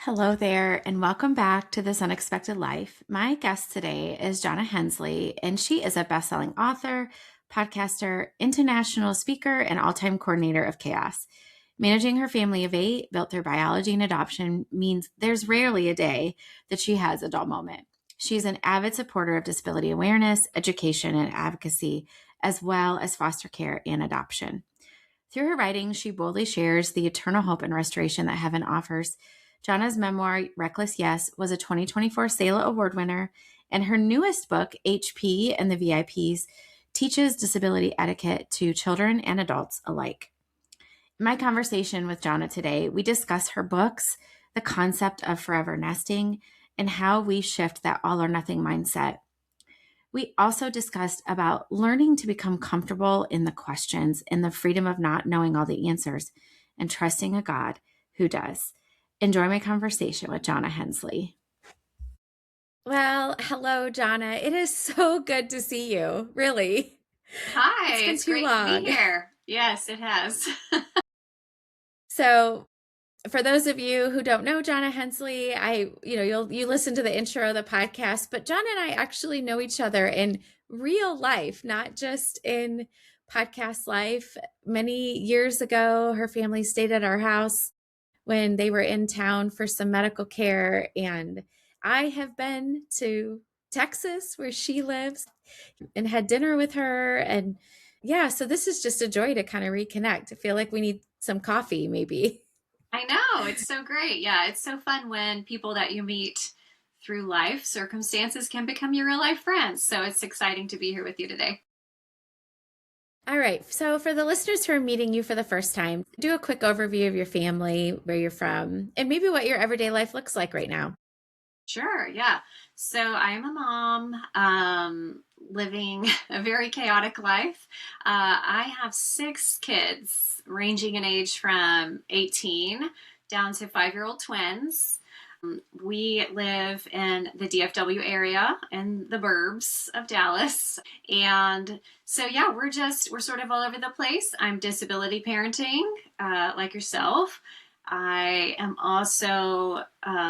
Hello there, and welcome back to This Unexpected Life. My guest today is Johnna Hensley, and she is a best-selling author, podcaster, international speaker, and all-time coordinator of chaos. Managing her family of 8, built through biology and adoption, means there's rarely a day that she has a dull moment. She's an avid supporter of disability awareness, education, and advocacy, as well as foster care and adoption. Through her writing, she boldly shares the eternal hope and restoration that heaven offers. Johnna's memoir, Reckless Yes, was a 2024 SALA Award winner, and her newest book, HP and the VIPs, teaches disability etiquette to children and adults alike. In my conversation with Johnna today, we discuss her books, the concept of forever nesting, and how we shift that all or nothing mindset. We also discussed about learning to become comfortable in the questions and the freedom of not knowing all the answers and trusting a God who does. Enjoy my conversation with Johnna Hensley. Well, hello, Johnna. It is so good to see you, really. Hi, It's been it's too great to long. be here. Yes, it has. So, for those of you who don't know Johnna Hensley, you listen to the intro of the podcast, but John and I actually know each other in real life, not just in podcast life. Many years ago, her family stayed at our house when they were in town for some medical care, and I have been to Texas where she lives and had dinner with her. And yeah, so this is just a joy to kind of reconnect. I feel like we need some coffee, maybe. I know, it's so great. Yeah, it's so fun when people that you meet through life circumstances can become your real life friends. So it's exciting to be here with you today. All right. So, for the listeners who are meeting you for the first time, do a quick overview of your family, where you're from, and maybe what your everyday life looks like right now. Sure, yeah. So I'm a mom, living a very chaotic life. I have 6 kids, ranging in age from 18 down to 5-year-old twins. We live in the DFW area in the burbs of Dallas. And so, yeah, we're sort of all over the place. I'm disability parenting, like yourself. I am also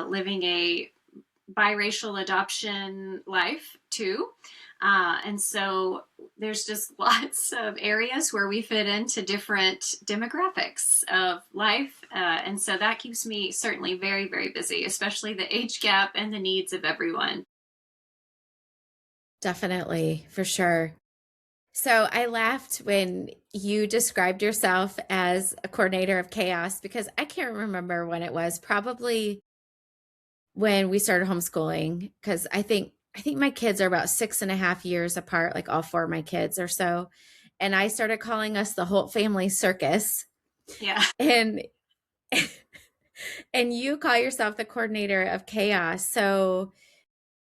living a biracial adoption life too. And so there's just lots of areas where we fit into different demographics of life. And so that keeps me certainly very, very busy, especially the age gap and the needs of everyone. Definitely, for sure. So, I laughed when you described yourself as a coordinator of chaos because I can't remember when it was, probably when we started homeschooling, because I think my kids are about 6.5 years apart, like all 4 of my kids or so. And I started calling us the Holt family circus. Yeah. And and you call yourself the coordinator of chaos. So,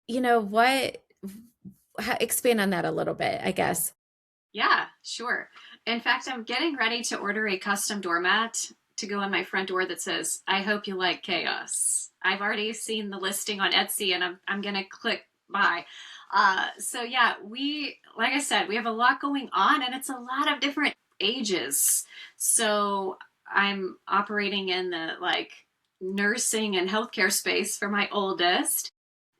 what expand on that a little bit, I guess. Yeah, sure. In fact, I'm getting ready to order a custom doormat to go on my front door that says, I hope you like chaos. I've already seen the listing on Etsy and I'm going to click buy. So yeah, like I said, we have a lot going on and it's a lot of different ages. So I'm operating in the like nursing and healthcare space for my oldest.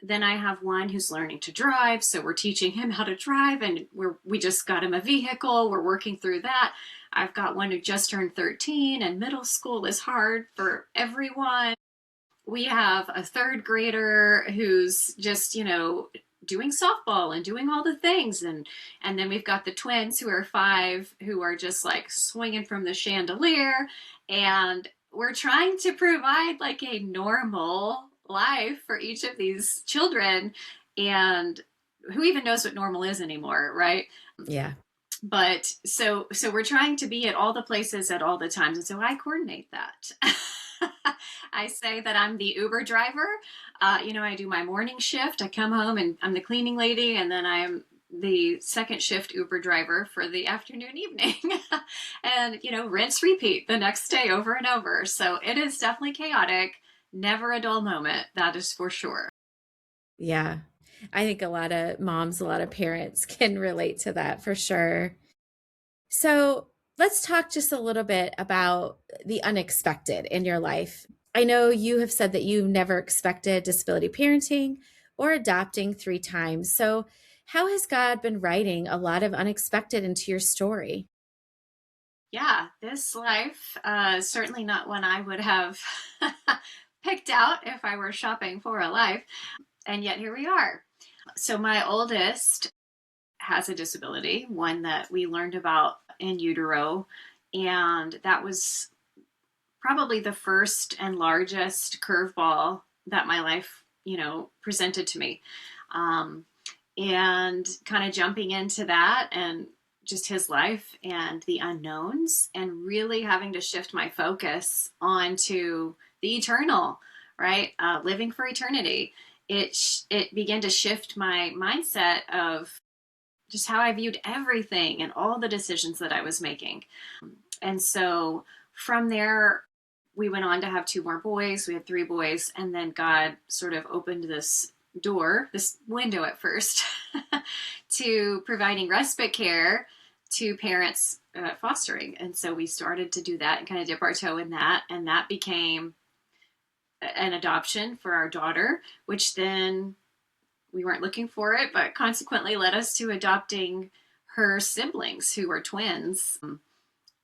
Then I have one who's learning to drive, so we're teaching him how to drive, and we just got him a vehicle. We're working through that. I've got one who just turned 13, and middle school is hard for everyone. We have a third grader who's just, doing softball and doing all the things, and then we've got the twins who are 5, who are just like swinging from the chandelier, and we're trying to provide like a normal life for each of these children. And who even knows what normal is anymore, right? Yeah. But so we're trying to be at all the places at all the times, and so I coordinate that. I say that I'm the Uber driver. I do my morning shift. I come home and I'm the cleaning lady, and then I'm the second shift Uber driver for the afternoon evening. And rinse repeat the next day over and over. So it is definitely chaotic, never a dull moment, that is for sure. Yeah. I think a lot of moms, a lot of parents can relate to that for sure. So let's talk just a little bit about the unexpected in your life. I know you have said that you've never expected disability parenting or adopting 3 times. So, how has God been writing a lot of unexpected into your story? Yeah, this life is certainly not one I would have picked out if I were shopping for a life. And yet here we are. So, my oldest has a disability, one that we learned about in utero. And that was probably the first and largest curveball that my life, presented to me. Um, and kind of jumping into that and just his life and the unknowns and really having to shift my focus onto the eternal, right? Living for eternity. It began to shift my mindset of just how I viewed everything and all the decisions that I was making. And so from there, we went on to have 2 more boys. We had 3 boys. And then God sort of opened this door, this window at first, to providing respite care to parents fostering. And so we started to do that and kind of dip our toe in that. And that became an adoption for our daughter, which then we weren't looking for it, but consequently led us to adopting her siblings who were twins.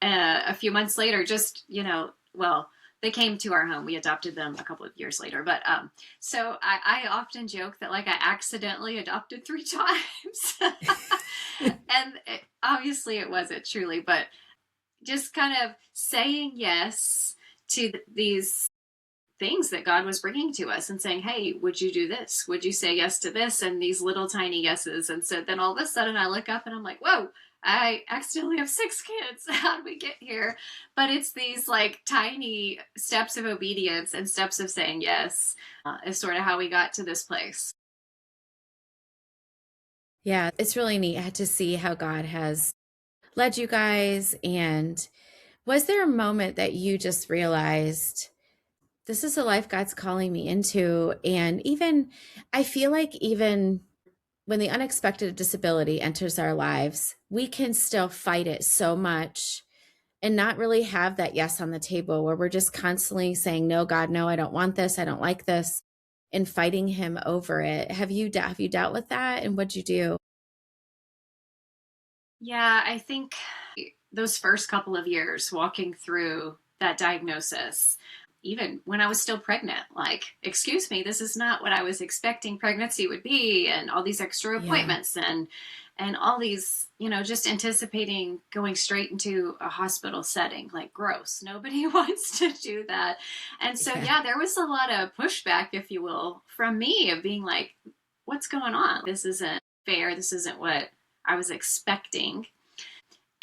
A few months later, just, well, they came to our home. We adopted them a couple of years later. But so I often joke that like I accidentally adopted 3 times. And obviously it wasn't truly, but just kind of saying yes to these things that God was bringing to us and saying, hey, would you do this? Would you say yes to this? And these little tiny yeses. And so then all of a sudden I look up and I'm like, whoa, I accidentally have 6 kids. How did we get here? But it's these like tiny steps of obedience and steps of saying yes is sort of how we got to this place. Yeah, it's really neat to see how God has led you guys. And was there a moment that you just realized this is a life God's calling me into? And even, I feel like even when the unexpected disability enters our lives, we can still fight it so much and not really have that yes on the table, where we're just constantly saying, no, God, no, I don't want this. I don't like this, and fighting him over it. Have you dealt with that? And what'd you do? Yeah, I think those first couple of years walking through that diagnosis, even when I was still pregnant, like, excuse me, this is not what I was expecting pregnancy would be, and all these extra Yeah. appointments and all these, just anticipating going straight into a hospital setting, like gross. Nobody wants to do that. And so Yeah. yeah, there was a lot of pushback, if you will, from me of being like, what's going on? This isn't fair. This isn't what I was expecting,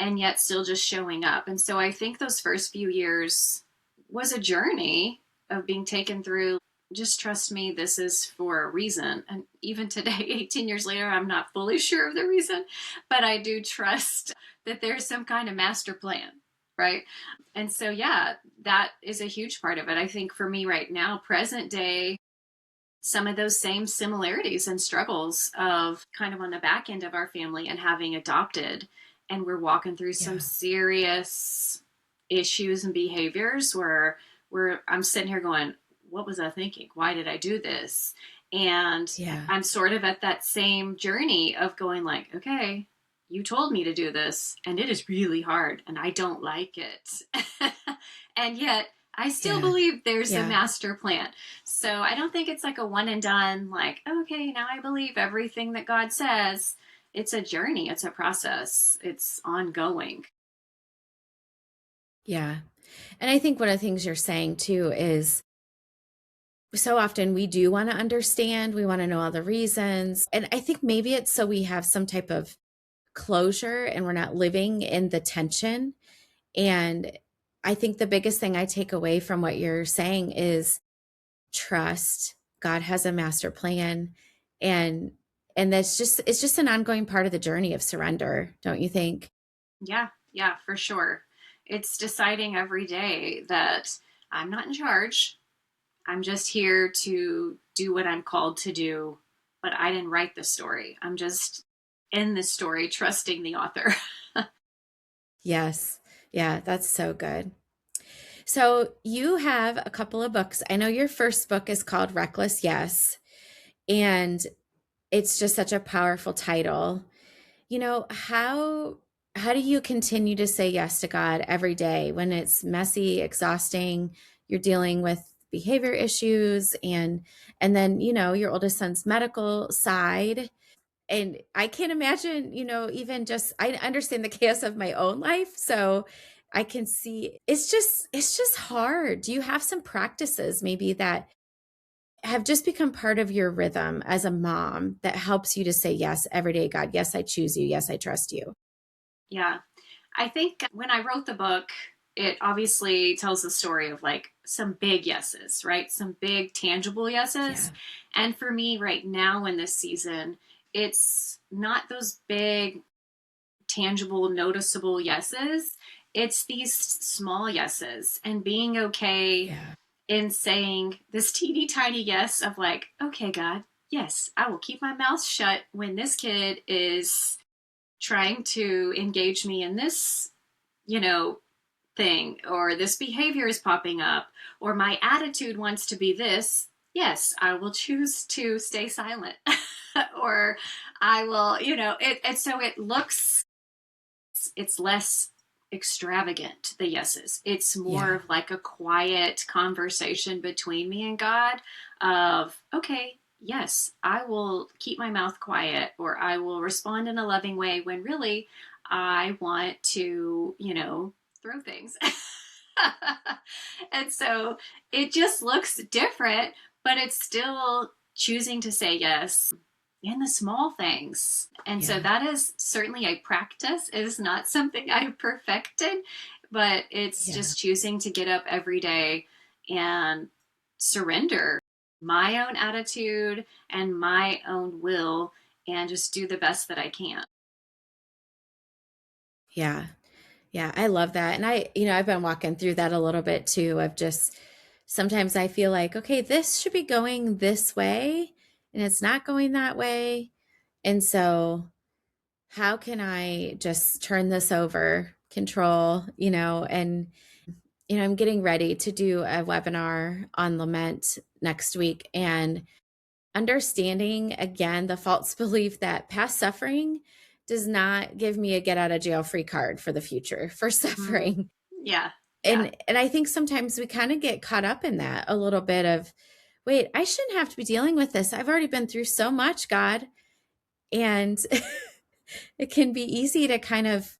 and yet still just showing up. And so I think those first few years was a journey of being taken through. Just trust me, this is for a reason. And even today, 18 years later, I'm not fully sure of the reason, but I do trust that there's some kind of master plan, right? And so, yeah, that is a huge part of it. I think for me right now, present day, some of those same similarities and struggles of kind of on the back end of our family and having adopted. And we're walking through some Yeah. serious issues and behaviors where I'm sitting here going, what was I thinking? Why did I do this? And Yeah. I'm sort of at that same journey of going like, okay, you told me to do this and it is really hard and I don't like it. And yet I still Yeah. believe there's a Yeah. master plan. So I don't think it's like a one and done, like, okay, now I believe everything that God says. It's a journey, it's a process, it's ongoing. Yeah. And I think one of the things you're saying too is so often we do want to understand, we want to know all the reasons. And I think maybe it's so we have some type of closure and we're not living in the tension. And I think the biggest thing I take away from what you're saying is trust. God has a master plan, and that's just it's just an ongoing part of the journey of surrender, don't you think? Yeah, yeah, for sure. It's deciding every day that I'm not in charge. I'm just here to do what I'm called to do, but I didn't write the story. I'm just in the story, trusting the author. Yes. Yeah, that's so good. So you have a couple of books. I know your first book is called Reckless Yes, and it's just such a powerful title. How do you continue to say yes to God every day when it's messy, exhausting, you're dealing with behavior issues and then, your oldest son's medical side. And I can't imagine, even just I understand the chaos of my own life. So I can see it's just hard. Do you have some practices maybe that have just become part of your rhythm as a mom that helps you to say yes every day? God, yes, I choose you. Yes, I trust you. Yeah. I think when I wrote the book, it obviously tells the story of like some big yeses, right? Some big tangible yeses. Yeah. And for me right now in this season, it's not those big, tangible, noticeable yeses. It's these small yeses and being okay Yeah. in saying this teeny tiny yes of like, okay, God, yes, I will keep my mouth shut when this kid is trying to engage me in this, you know, thing, or this behavior is popping up, or my attitude wants to be this. Yes, I will choose to stay silent. Or I will, so it looks, it's less extravagant, the yeses. It's more Yeah. of like a quiet conversation between me and God of, okay, yes, I will keep my mouth quiet, or I will respond in a loving way when really I want to, throw things. And so it just looks different, but it's still choosing to say yes in the small things. And so Yeah. that is certainly a practice. It is not something I've perfected, but it's Yeah. just choosing to get up every day and surrender my own attitude and my own will and just do the best that I can. Yeah. Yeah. I love that. And I've been walking through that a little bit too of just sometimes I feel like, okay, this should be going this way and it's not going that way. And so how can I just turn this over, control, and I'm getting ready to do a webinar on lament next week and understanding again the false belief that past suffering does not give me a get out of jail free card for the future for Mm, suffering. yeah, yeah. And I think sometimes we kind of get caught up in that a little bit of, wait, I shouldn't have to be dealing with this. I've already been through so much, God. And it can be easy to kind of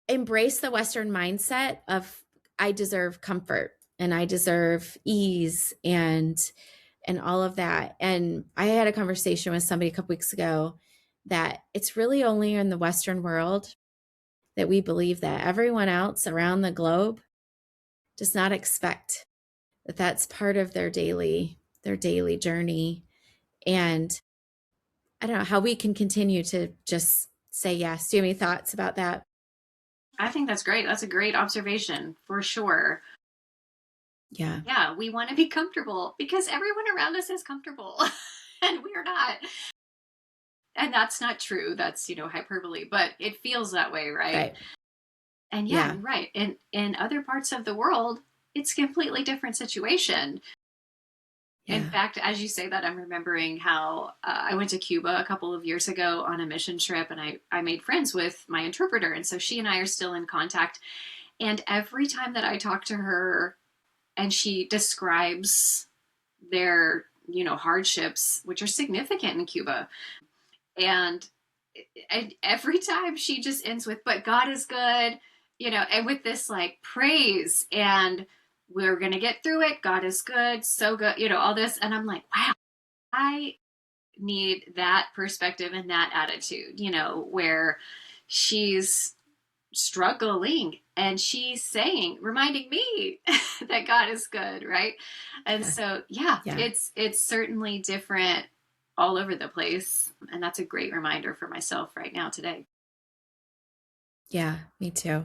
embrace the Western mindset of I deserve comfort and I deserve ease and all of that. And I had a conversation with somebody a couple weeks ago that it's really only in the Western world that we believe that everyone else around the globe does not expect that that's part of their daily journey. And I don't know how we can continue to just say yes. Do you have any thoughts about that? I think that's great. That's a great observation for sure. Yeah. Yeah, we want to be comfortable because everyone around us is comfortable and we're not. And that's not true. That's, hyperbole, but it feels that way, right? Right. And yeah, Yeah. you're right. In other parts of the world, it's a completely different situation. In Yeah. fact, as you say that, I'm remembering how I went to Cuba a couple of years ago on a mission trip, and I made friends with my interpreter. And so she and I are still in contact. And every time that I talk to her and she describes their, hardships, which are significant in Cuba, and every time she just ends with, but God is good, and with this like praise and we're going to get through it. God is good, so good, all this. And I'm like, wow, I need that perspective and that attitude, where she's struggling and she's saying, reminding me that God is good, right? And Yeah. so yeah, Yeah. it's certainly different all over the place, and that's a great reminder for myself right now today. Yeah. Me too.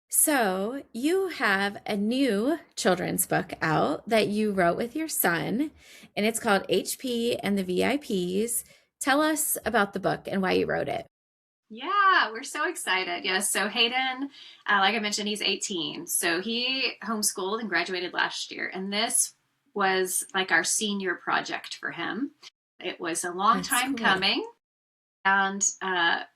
So, you have a new children's book out that you wrote with your son, and it's called HP and the VIPs. Tell us about the book and why you wrote it. Yeah, we're so excited. Yes. So Hayden, like I mentioned, he's 18. So he homeschooled and graduated last year. And this was like our senior project for him. It was a long That's time cool. coming. And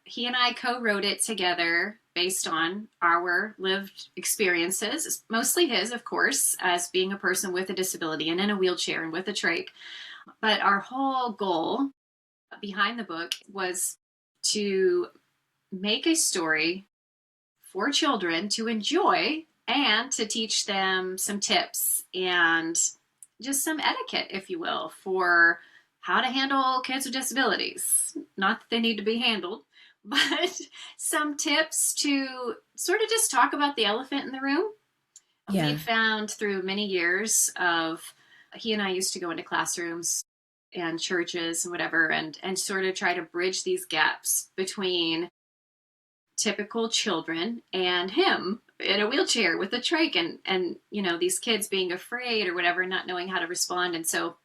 he and I co wrote it together based on our lived experiences, mostly his, of course, as being a person with a disability and in a wheelchair and with a trach. But our whole goal behind the book was to make a story for children to enjoy and to teach them some tips and just some etiquette, if you will, for how to handle kids with disabilities. Not that they need to be handled, but some tips to sort of just talk about the elephant in the room. We Yeah. found through many years of he and I used to go into classrooms and churches and whatever and sort of try to bridge these gaps between typical children and him in a wheelchair with a trach and you know these kids being afraid or whatever, not knowing how to respond. And so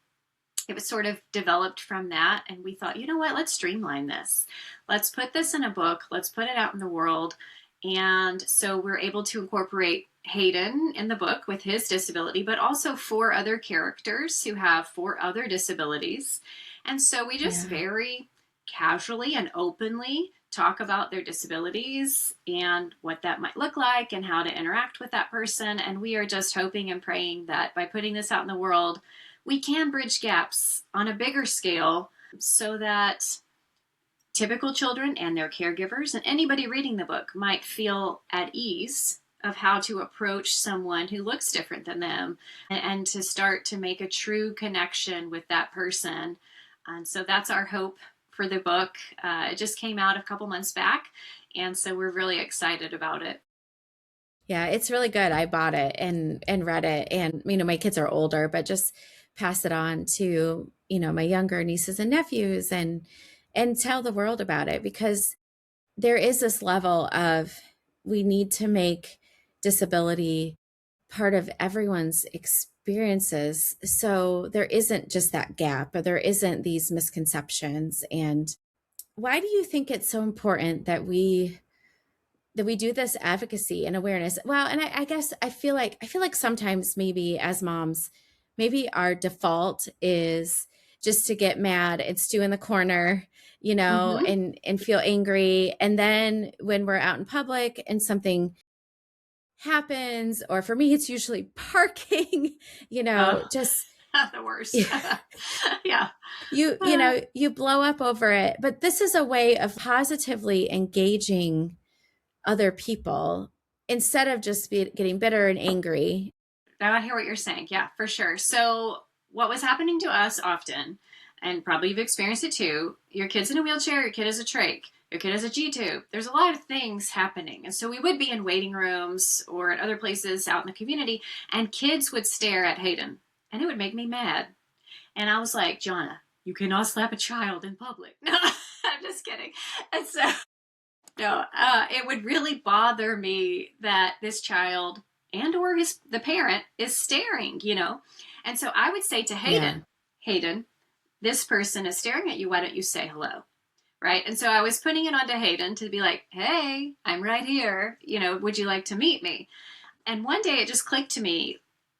it was sort of developed from that, and we thought, you know what, let's streamline this, let's put this in a book, let's put it out in the world. And so we're able to incorporate Hayden in the book with his disability, but also four other characters who have four other disabilities. And so we just Yeah. very casually and openly talk about their disabilities and what that might look like and how to interact with that person. And we are just hoping and praying that by putting this out in the world, we can bridge gaps on a bigger scale so that typical children and their caregivers and anybody reading the book might feel at ease of how to approach someone who looks different than them and to start to make a true connection with that person. And so that's our hope for the book. It just came out a couple months back, and so we're really excited about it. Yeah, it's really good. I bought it and read it, and my kids are older, but just pass it on to, my younger nieces and nephews, and tell the world about it, because there is this level of, we need to make disability part of everyone's experiences, so there isn't just that gap, or there isn't these misconceptions. And why do you think it's so important that we do this advocacy and awareness? Well, and I guess I feel like sometimes, maybe as moms, maybe our default is just to get mad and stew in the corner, Mm-hmm. and feel angry. And then when we're out in public and something happens, or for me, it's usually parking, Oh, just the worst. Yeah. you blow up over it. But this is a way of positively engaging other people instead of just getting bitter and angry. I hear what you're saying. Yeah, for sure. So, what was happening to us often, and probably you've experienced it too, your kid's in a wheelchair, your kid has a trach, your kid has a G tube. There's a lot of things happening. And so, we would be in waiting rooms or at other places out in the community, and kids would stare at Hayden, and it would make me mad. And I was like, Johnna, you cannot slap a child in public. No, I'm just kidding. And so, no, it would really bother me that this child and or the parent is staring, And so I would say to Yeah. Hayden, this person is staring at you. Why don't you say hello? Right. And so I was putting it onto Hayden to be like, hey, I'm right here. Would you like to meet me? And one day it just clicked to me.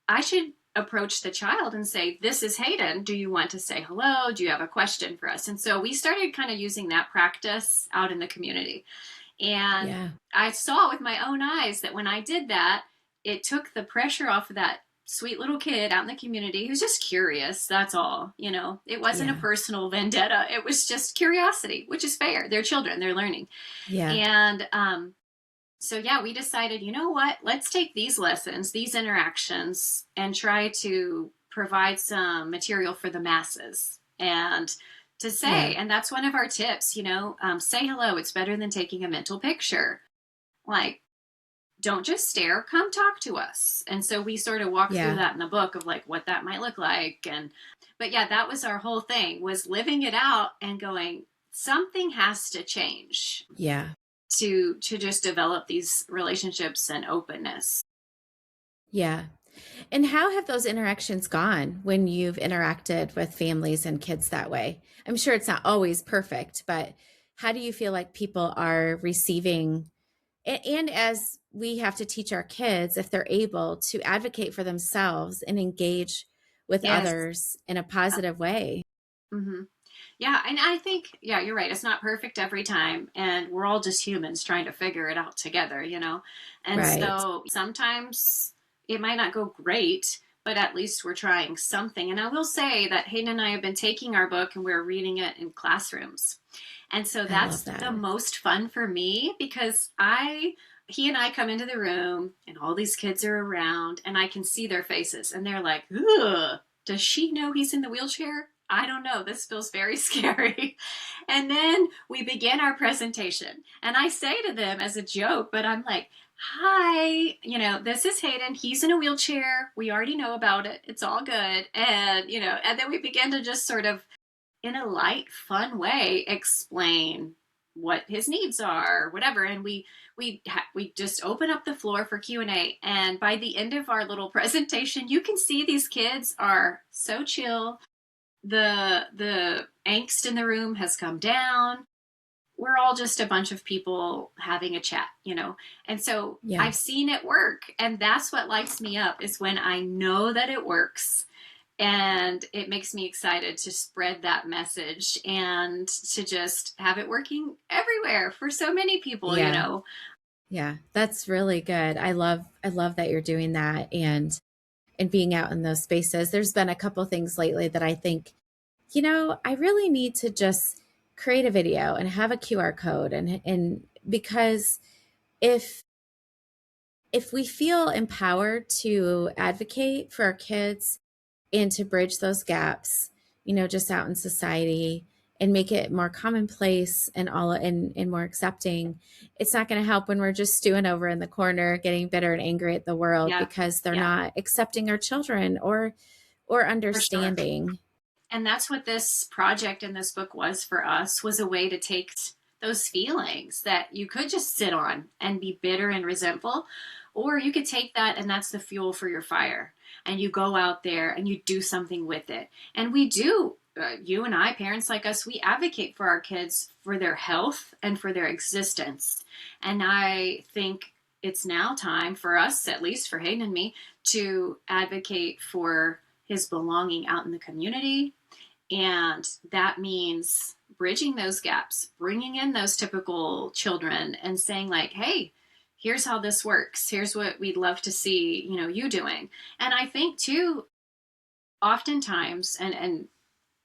I should approach the child and say, this is Hayden. Do you want to say hello? Do you have a question for us? And so we started kind of using that practice out in the community. And Yeah. I saw with my own eyes that when I did that, it took the pressure off of that sweet little kid out in the community who's just curious. That's all. It wasn't a Yeah. personal vendetta. It was just curiosity, which is fair. They're children, they're learning. Yeah. And so, yeah, we decided, you know what? Let's take these lessons, these interactions, and try to provide some material for the masses. And to Yeah. say, and that's one of our tips, say hello. It's better than taking a mental picture. Like, don't just stare, come talk to us. And so we sort of walk through Yeah. that in the book of like what that might look like. But yeah, that was our whole thing, was living it out and going, something has to change Yeah. to just develop these relationships and openness. Yeah. And how have those interactions gone when you've interacted with families and kids that way? I'm sure it's not always perfect, but how do you feel like people are receiving, and as we have to teach our kids, if they're able to advocate for themselves and engage with Yes. others in a positive way? Hmm. Yeah, and I think, yeah, you're right. It's not perfect every time, and we're all just humans trying to figure it out together, you know? And Right. so sometimes it might not go great, but at least we're trying something. And I will say that Hayden and I have been taking our book and we're reading it in classrooms. And so I love that's the that. most fun for me because he and I come into the room and all these kids are around and I can see their faces and they're like, ugh, does she know he's in the wheelchair? I don't know. This feels very scary. And then we begin our presentation. And I say to them as a joke, but I'm like, hi, this is Hayden. He's in a wheelchair. We already know about it. It's all good. And then we begin to just sort of, in a light, fun way, explain what his needs are, whatever. And we just open up the floor for Q&A. And by the end of our little presentation, you can see these kids are so chill. The angst in the room has come down. We're all just a bunch of people having a chat. And so Yeah. I've seen it work, and that's what lights me up is when I know that it works, and it makes me excited to spread that message and to just have it working everywhere for so many people. Yeah. Yeah. That's really good. I love that you're doing that, and being out in those spaces. There's been a couple things lately that I think, I really need to just create a video and have a QR code, and because if we feel empowered to advocate for our kids and to bridge those gaps, just out in society, and make it more commonplace and all and more accepting, it's not going to help when we're just stewing over in the corner, getting bitter and angry at the world Yeah, because they're yeah, not accepting our children or for sure. understanding. And that's what this project in this book was for us, was a way to take those feelings that you could just sit on and be bitter and resentful, or you could take that and that's the fuel for your fire, and you go out there and you do something with it. And we do, you and I, parents like us, we advocate for our kids, for their health and for their existence. And I think it's now time for us, at least for Hayden and me, to advocate for his belonging out in the community. And that means bridging those gaps, bringing in those typical children and saying, like, hey, here's how this works. Here's what we'd love to see, you doing. And I think, too, oftentimes, and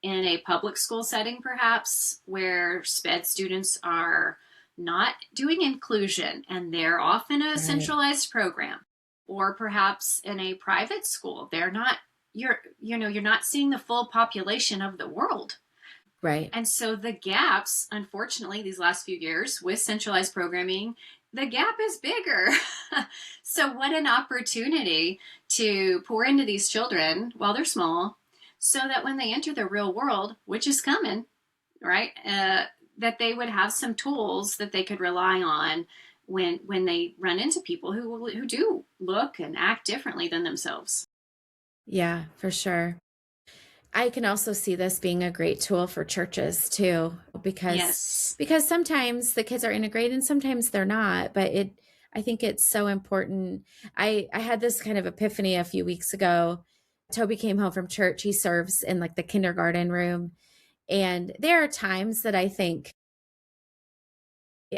in a public school setting, perhaps, where SPED students are not doing inclusion and they're off in a Right. centralized program, or perhaps in a private school, they're not, you're not seeing the full population of the world. Right. And so the gaps, unfortunately, these last few years with centralized programming, the gap is bigger. So, what an opportunity to pour into these children while they're small, so that when they enter the real world, which is coming, right, that they would have some tools that they could rely on when they run into people who do look and act differently than themselves. Yeah, for sure. I can also see this being a great tool for churches too, because Yes. sometimes the kids are integrated and sometimes they're not, but I think it's so important. I had this kind of epiphany a few weeks ago. Toby came home from church. He serves in like the kindergarten room. And there are times that I think,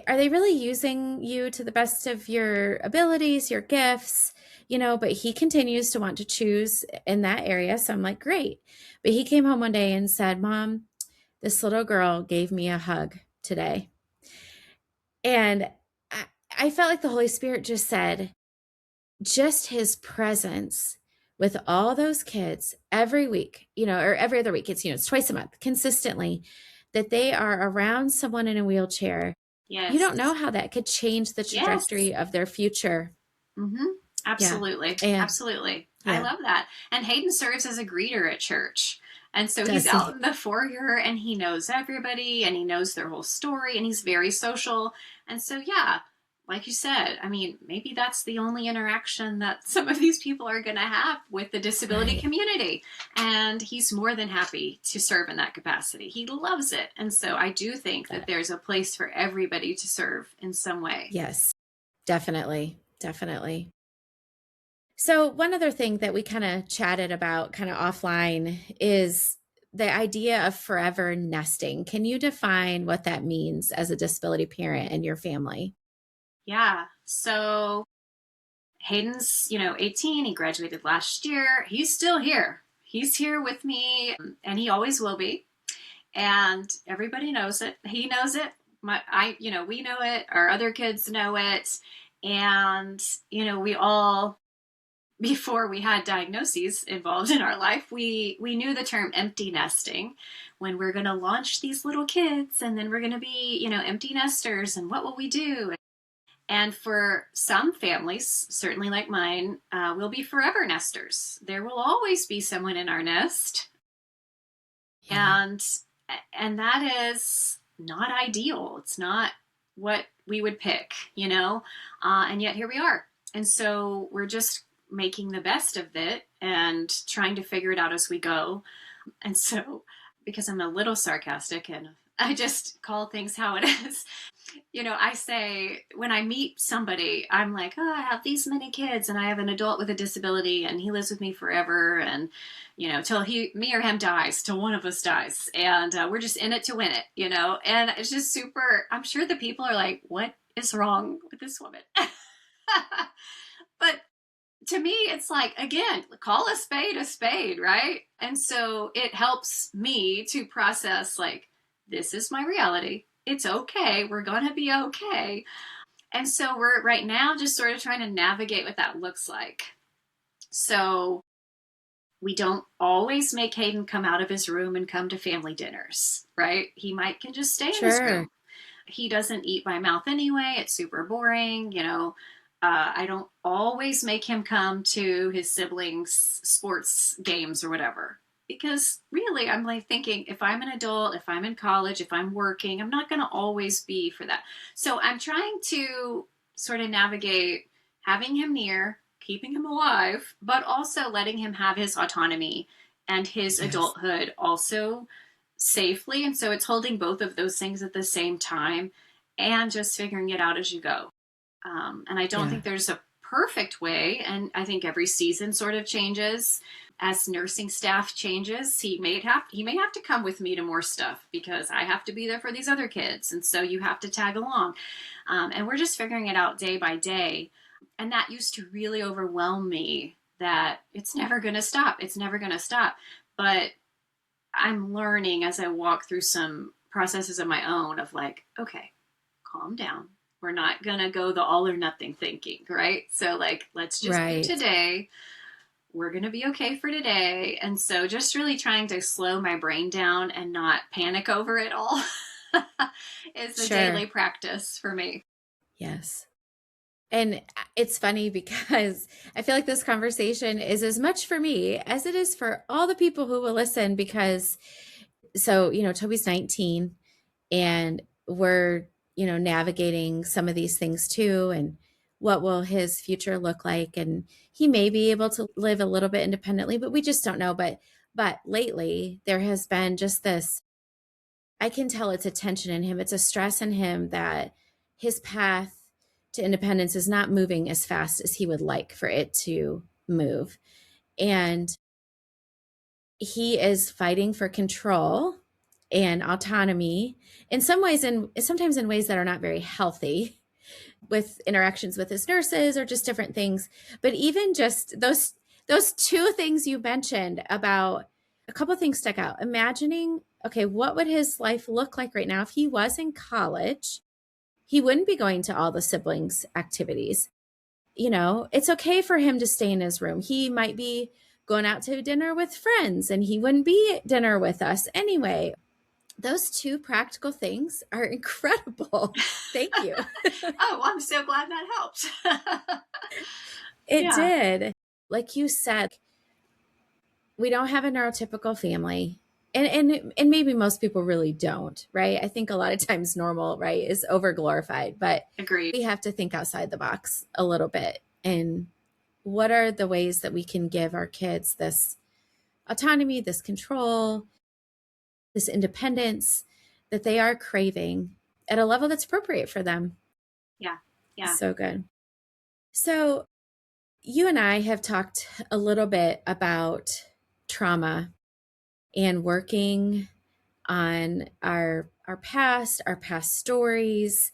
are they really using you to the best of your abilities, your gifts? But he continues to want to choose in that area. So I'm like, great. But he came home one day and said, Mom, this little girl gave me a hug today. And I felt like the Holy Spirit just said, just his presence with all those kids every week, or every other week, it's twice a month consistently, that they are around someone in a wheelchair. You don't know Yes. how that could change the Yes. trajectory of their future. Mm-hmm. Yeah. Absolutely. And Absolutely. I yeah, love that. And Hayden serves as a greeter at church. And so he's does out he? in the foyer and he knows everybody and he knows their whole story and he's very social. And so, yeah, like you said, I mean, maybe that's the only interaction that some of these people are going to have with the disability Right. community. And he's more than happy to serve in that capacity. He loves it. And so I do think that there's a place for everybody to serve in some way. Yes, definitely. Definitely. So, one other thing that we kind of chatted about kind of offline is the idea of forever nesting. Can you define what that means as a disability parent in your family? Yeah. So Hayden's, 18. He graduated last year. He's still here. He's here with me, and he always will be. And everybody knows it. He knows it. We know it. Our other kids know it. And, we all, before we had diagnoses involved in our life, we knew the term empty nesting, when we're going to launch these little kids and then we're going to be, empty nesters, and what will we do? And for some families, certainly like mine, we'll be forever nesters. There will always be someone in our nest, Yeah. and that is not ideal. It's not what we would pick, and yet here we are. And so we're just making the best of it and trying to figure it out as we go. And so, because I'm a little sarcastic and I just call things how it is, I say, when I meet somebody, I'm like, oh, I have these many kids and I have an adult with a disability and he lives with me forever. And, till me or him dies, till one of us dies. And we're just in it to win it, and it's just super. I'm sure the people are like, what is wrong with this woman? But to me, it's like, again, call a spade, right? And so it helps me to process, like, this is my reality. It's okay. We're going to be okay. And so we're right now just sort of trying to navigate what that looks like. So we don't always make Hayden come out of his room and come to family dinners, right? He might can just stay in his Sure. room. He doesn't eat by mouth anyway. It's super boring, I don't always make him come to his siblings' sports games or whatever. Because really, I'm like thinking, if I'm an adult, if I'm in college, if I'm working, I'm not going to always be for that. So I'm trying to sort of navigate having him near, keeping him alive, but also letting him have his autonomy and his Yes. adulthood also safely. And so it's holding both of those things at the same time and just figuring it out as you go. And I don't Yeah. think there's a perfect way. And I think every season sort of changes as nursing staff changes. He may have to come with me to more stuff because I have to be there for these other kids. And so you have to tag along. And we're just figuring it out day by day. And that used to really overwhelm me, that it's never going to stop. It's never going to stop. But I'm learning as I walk through some processes of my own of like, okay, calm down. We're not going to go the all or nothing thinking, right? So, like, let's just do Right. today. We're going to be okay for today. And so, just really trying to slow my brain down and not panic over it all is a Sure. daily practice for me. Yes. And it's funny because I feel like this conversation is as much for me as it is for all the people who will listen. Because, so, Toby's 19 and we're, navigating some of these things too. And what will his future look like? And he may be able to live a little bit independently, but we just don't know. But lately there has been just this, I can tell it's a tension in him. It's a stress in him that his path to independence is not moving as fast as he would like for it to move. And he is fighting for control and autonomy in some ways, and sometimes in ways that are not very healthy, with interactions with his nurses or just different things. But even just those two things you mentioned, about a couple of things stuck out. Imagining, okay, what would his life look like right now if he was in college? He wouldn't be going to all the siblings activities. It's okay for him to stay in his room. He might be going out to dinner with friends and he wouldn't be at dinner with us anyway. Those two practical things are incredible. Thank you. Oh, well, I'm so glad that helped. It Yeah. did. Like you said, we don't have a neurotypical family. And maybe most people really don't, right? I think a lot of times normal, right, is over glorified, but Agreed. we have to think outside the box a little bit. And what are the ways that we can give our kids this autonomy, this control, this independence that they are craving at a level that's appropriate for them? Yeah. Yeah. So good. So you and I have talked a little bit about trauma and working on our past stories.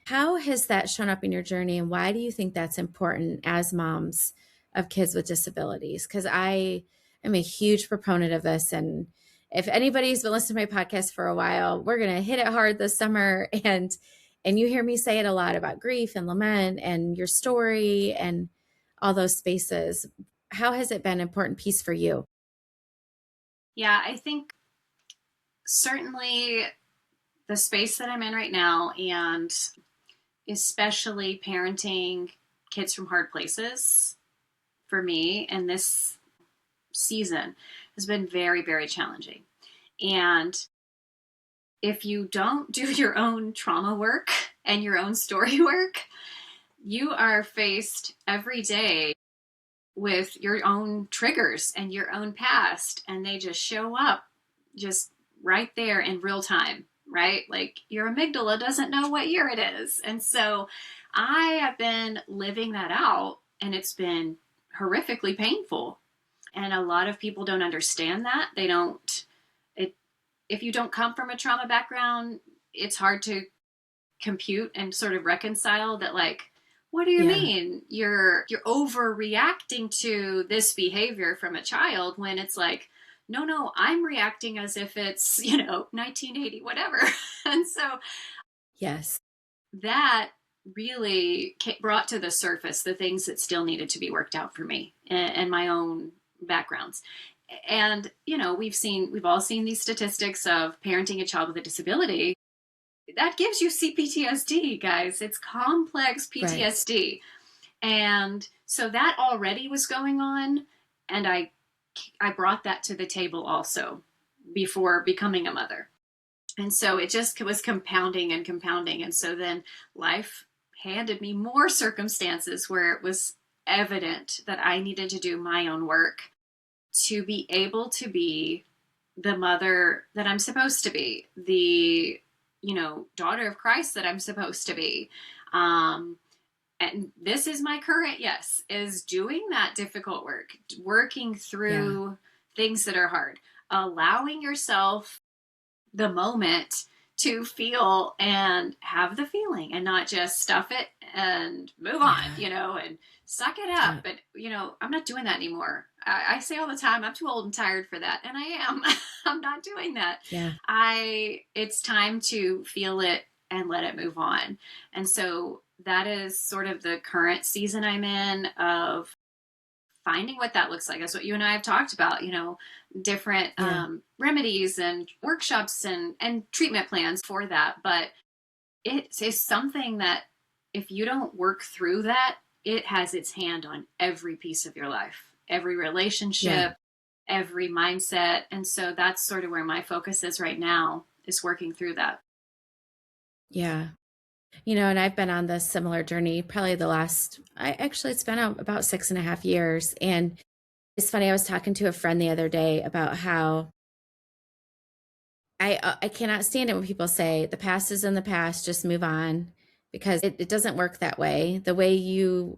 How has that shown up in your journey, and why do you think that's important as moms of kids with disabilities? Because I am a huge proponent of this, and if anybody's been listening to my podcast for a while, we're going to hit it hard this summer. And you hear me say it a lot about grief and lament and your story and all those spaces. How has it been an important piece for you? Yeah, I think certainly the space that I'm in right now, and especially parenting kids from hard places for me and this season has been very, very challenging. And if you don't do your own trauma work and your own story work, you are faced every day with your own triggers and your own past, and they just show up just right there in real time, right? Like your amygdala doesn't know what year it is. And so I have been living that out, and it's been horrifically painful. And a lot of people don't understand that. They don't, it, if you don't come from a trauma background, it's hard to compute and sort of reconcile that, like, what do you Yeah. mean you're overreacting to this behavior from a child, when it's like, no, I'm reacting as if it's 1980 whatever. And so Yes. that really brought to the surface the things that still needed to be worked out for me and my own backgrounds. And we've all seen these statistics of parenting a child with a disability. That gives you CPTSD, guys. It's complex Right. PTSD. And so that already was going on. And I brought that to the table also before becoming a mother. And so it just was compounding and compounding. And so then life handed me more circumstances where it was evident that I needed to do my own work to be able to be the mother that I'm supposed to be, the daughter of Christ that I'm supposed to be. And this is my current yes, is doing that difficult work, working through things that are hard, allowing yourself the moment to feel and have the feeling, and not just stuff it and move on, and suck it up. Yeah. But, I'm not doing that anymore. I say all the time, I'm too old and tired for that. And I am. I'm not doing that. Yeah. It's time to feel it and let it move on. And so that is sort of the current season I'm in, of finding what that looks like. That's what you and I have talked about, different remedies and workshops and treatment plans for that. But it is something that if you don't work through that, it has its hand on every piece of your life, every relationship, every mindset. And so that's sort of where my focus is right now, is working through that. Yeah. And I've been on this similar journey probably it's been about 6.5 years. And it's funny, I was talking to a friend the other day about how I cannot stand it when people say the past is in the past, just move on, because it doesn't work that way. The way your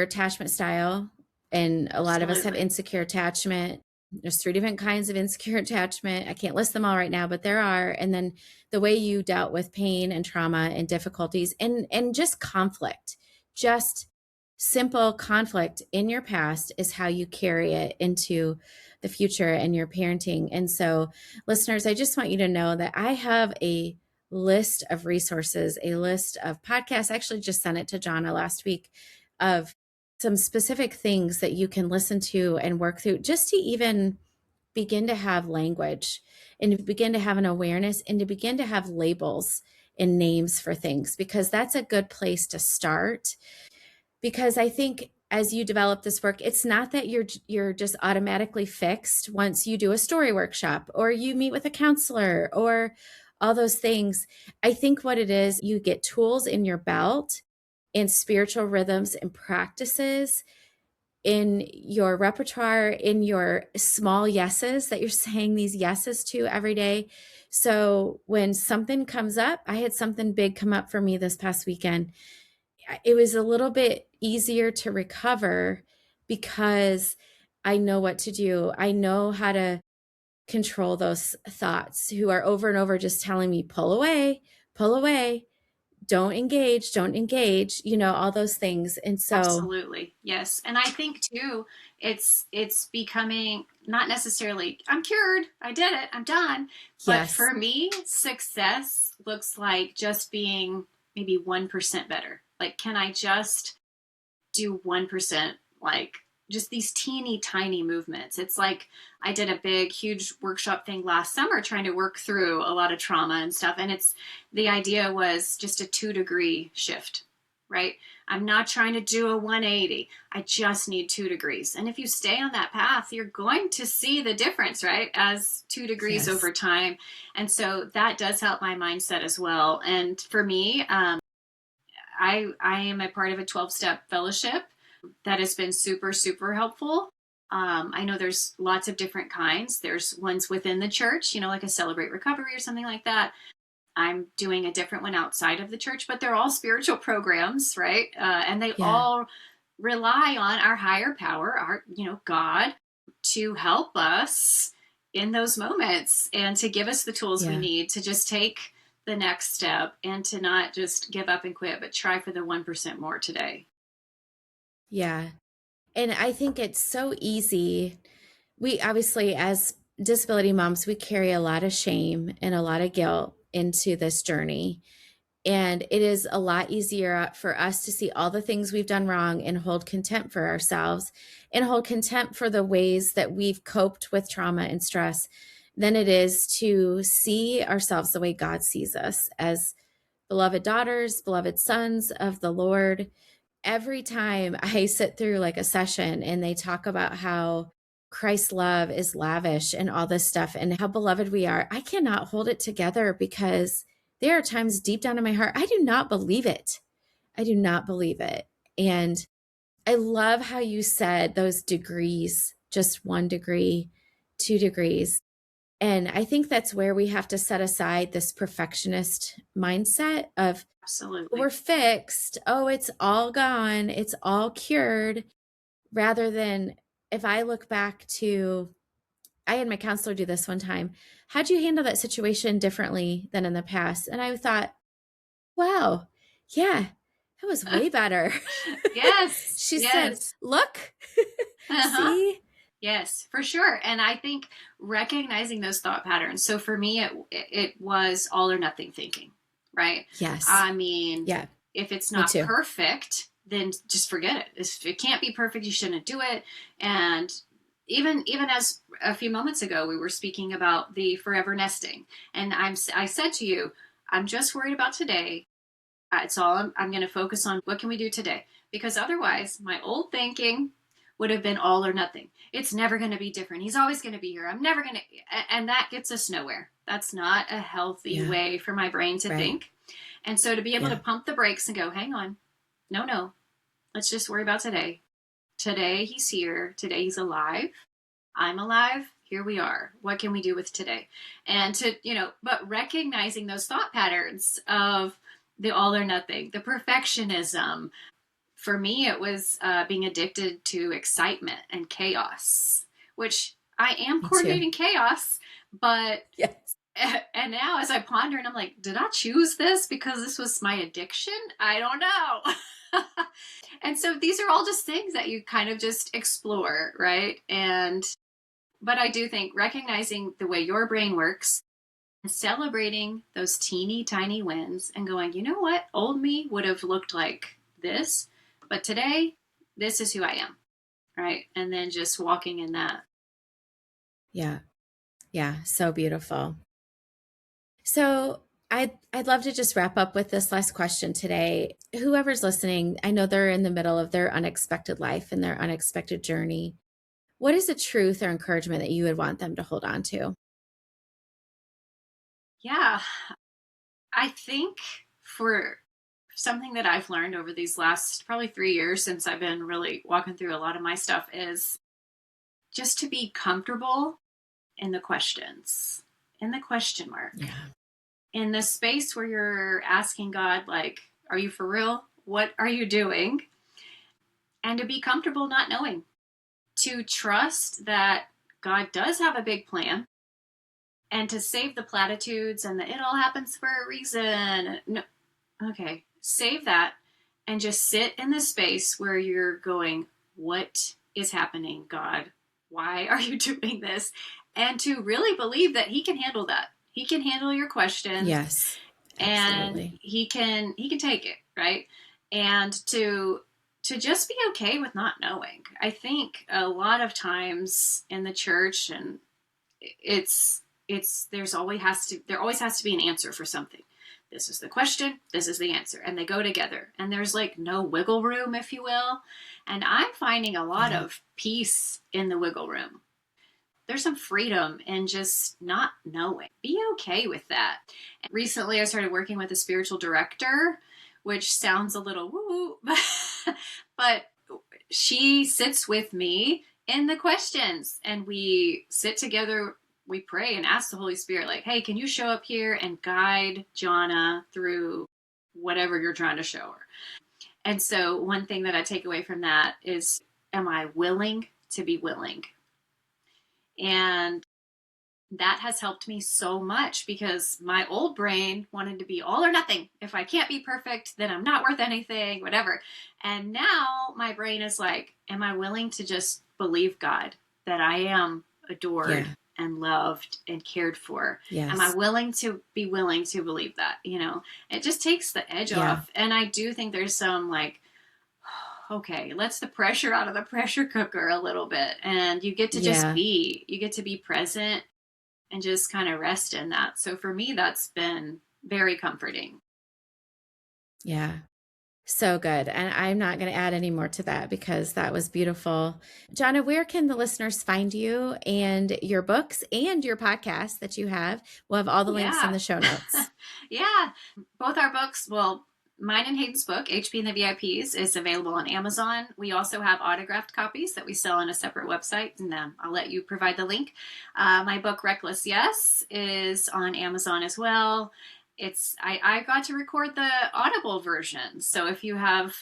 attachment style, and a lot of us have Absolutely. insecure attachment. There's 3 different kinds of insecure attachment. I can't list them all right now, but there are. And then the way you dealt with pain and trauma and difficulties and just conflict, just simple conflict in your past, is how you carry it into the future and your parenting. And so, listeners, I just want you to know that I have a list of resources, a list of podcasts. I actually just sent it to Johnna last week, of some specific things that you can listen to and work through, just to even begin to have language and to begin to have an awareness and to begin to have labels and names for things, because that's a good place to start. Because I think as you develop this work, it's not that you're just automatically fixed once you do a story workshop or you meet with a counselor or all those things. I think what it is, you get tools in your belt and spiritual rhythms and practices in your repertoire, in your small yeses that you're saying these yeses to every day. So when something comes up, I had something big come up for me this past weekend. It was a little bit easier to recover because I know what to do. I know how to control those thoughts who are over and over just telling me, pull away, don't engage, all those things. And so, Absolutely. Yes. And I think too, it's becoming not necessarily I'm cured, I did it, I'm done. But yes, for me, success looks like just being maybe 1% better. Like can I just do 1%, like just these teeny tiny movements. It's like I did a big huge workshop thing last summer trying to work through a lot of trauma and stuff, and it's the idea was just a 2-degree shift, right? I'm not trying to do a 180. I just need 2 degrees. And if you stay on that path, you're going to see the difference, right? As 2 degrees yes, over time. And so that does help my mindset as well. And for me, I am a part of a 12-step fellowship that has been super, super helpful. I know there's lots of different kinds. There's ones within the church, like a Celebrate Recovery or something like that. I'm doing a different one outside of the church, but they're all spiritual programs, right? And they yeah, all rely on our higher power, our, God, to help us in those moments and to give us the tools we yeah, need to just take the next step and to not just give up and quit, but try for the 1% more today. yeah. And I think it's so easy. We obviously, as disability moms, we carry a lot of shame and a lot of guilt into this journey. And it is a lot easier for us to see all the things we've done wrong and hold contempt for ourselves and hold contempt for the ways that we've coped with trauma and stress than it is to see ourselves the way God sees us as beloved daughters, beloved sons of the Lord. Every time I sit through like a session and they talk about how Christ's love is lavish and all this stuff and how beloved we are, I cannot hold it together because there are times deep down in my heart, I do not believe it. I do not believe it. And I love how you said those degrees, just 1 degree, 2 degrees. And I think that's where we have to set aside this perfectionist mindset of we're Absolutely. fixed. Oh, it's all gone. It's all cured. Rather than if I look back to, I had my counselor do this one time. How'd you handle that situation differently than in the past? And I thought, wow, yeah, that was way better. Yes. She said, Yes. look, Uh-huh. see? Yes, for sure. And I think recognizing those thought patterns. So for me, it was all or nothing thinking, right? Yes. I mean, Yeah, if it's me not too. perfect, then just forget it. If it can't be perfect, you shouldn't do it. And even as a few moments ago, we were speaking about the forever nesting, and I said to you, I'm just worried about today. It's all I'm going to focus on. What can we do today? Because otherwise, my old thinking would have been all or nothing. It's never going to be different. He's always going to be here. I'm never going to, and that gets us nowhere. That's not a healthy Yeah, way for my brain to right. think. And so to be able to Yeah, pump the brakes and go, hang on, no, let's just worry about today. Today he's here. Today he's alive. I'm alive. Here we are. What can we do with today? And but recognizing those thought patterns of the all or nothing, the perfectionism. For me, it was being addicted to excitement and chaos, which I am me too. coordinating chaos, but Yes. and now as I ponder and I'm like, did I choose this because this was my addiction? I don't know. And so these are all just things that you kind of just explore, right? And but I do think recognizing the way your brain works and celebrating those teeny tiny wins and going, you know what? Old me would have looked like this, but today, this is who I am, right? And then just walking in that. Yeah. Yeah. So beautiful. So I'd love to just wrap up with this last question today. Whoever's listening, I know they're in the middle of their unexpected life and their unexpected journey. What is a truth or encouragement that you would want them to hold on to? Yeah, I think for something that I've learned over these last probably 3 years since I've been really walking through a lot of my stuff is just to be comfortable in the questions, in the question mark, Yeah. in the space where you're asking God, like, are you for real? What are you doing? And to be comfortable not knowing, to trust that God does have a big plan and to save the platitudes and the it all happens for a reason. No, okay, save that and just sit in the space where you're going, what is happening, God? Why are you doing this? And to really believe that he can handle that. He can handle your questions Yes, and absolutely. he can take it, right? And to just be okay with not knowing. I think a lot of times in the church, and it's there always has to be an answer for something. This is the question, this is the answer, and they go together, and there's like no wiggle room, if you will. And I'm finding a lot Yeah. of peace in the wiggle room. There's some freedom in just not knowing. Be okay with that. And recently I started working with a spiritual director, which sounds a little woo, but she sits with me in the questions, and we sit together, we pray and ask the Holy Spirit, like, hey, can you show up here and guide Johnna through whatever you're trying to show her? And so one thing that I take away from that is, am I willing to be willing? And that has helped me so much because my old brain wanted to be all or nothing. If I can't be perfect, then I'm not worth anything, whatever. And now my brain is like, am I willing to just believe God that I am adored Yeah. and loved and cared for? Am I Yes. willing to believe that? It just takes the edge Yeah. off. And I do think there's some like, okay, let's the pressure out of the pressure cooker a little bit. And Yeah. you get to be present and just kind of rest in that. So for me, that's been very comforting. Yeah. So good. And I'm not going to add any more to that because that was beautiful. Johnna, where can the listeners find you and your books and your podcast that you have? We'll have all the links in Yeah. the show notes. Yeah. Both our books, well, mine and Hayden's book, HP and the VIPs, is available on Amazon. We also have autographed copies that we sell on a separate website, and I'll let you provide the link. My book, Reckless Yes, is on Amazon as well. I got to record the Audible version. So if you have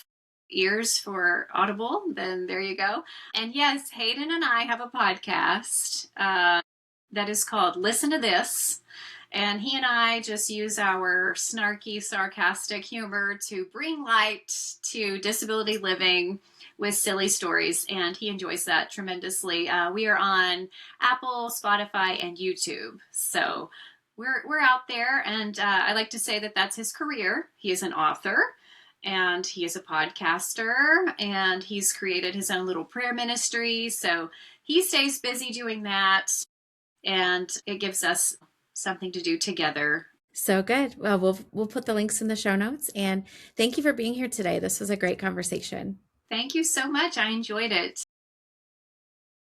ears for Audible, then there you go. And yes, Hayden and I have a podcast that is called Listen to This. And he and I just use our snarky, sarcastic humor to bring light to disability living with silly stories. And he enjoys that tremendously. We are on Apple, Spotify, and YouTube. So we're out there. And I like to say that that's his career. He is an author. And he is a podcaster, and he's created his own little prayer ministry. So he stays busy doing that, and it gives us something to do together. So good. Well, we'll put the links in the show notes. And thank you for being here today. This was a great conversation. Thank you so much. I enjoyed it.